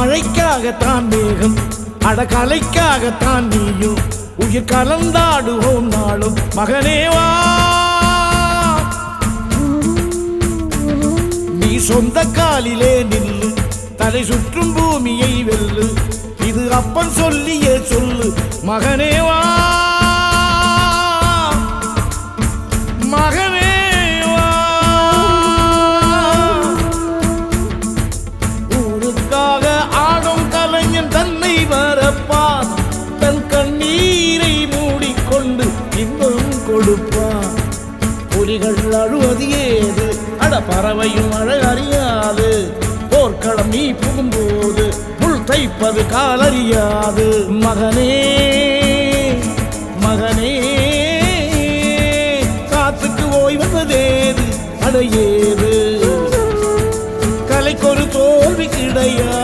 மழைக்காகத்தான் மேகம் அடகலைக்காகத்தான் நீயும் உயிர் கலந்தாடுவோம் நாளும் மகனேவா நீ சொந்த காலிலே நில்லு தலை சுற்றும் பூமியை வெல்லு இது அப்பன் சொல்லியே சொல்லு மகனேவா மகனேவா ஊருக்காக ஆடும் கலைஞன் தன்னை வரப்பான் தன் கண்ணீரை மூடிக்கொண்டு இன்பம் கொடுப்பான் புலிகள் அழுவது ஏது அட பறவையும் அழகறியாது போர்க்களம் நீ புகும்போது முள் தைப்பது காலறியாது மகனே மகனே காத்துக்கு ஓய்வதேது அடையேது கலைக்கொரு தோல்வி கிடையாது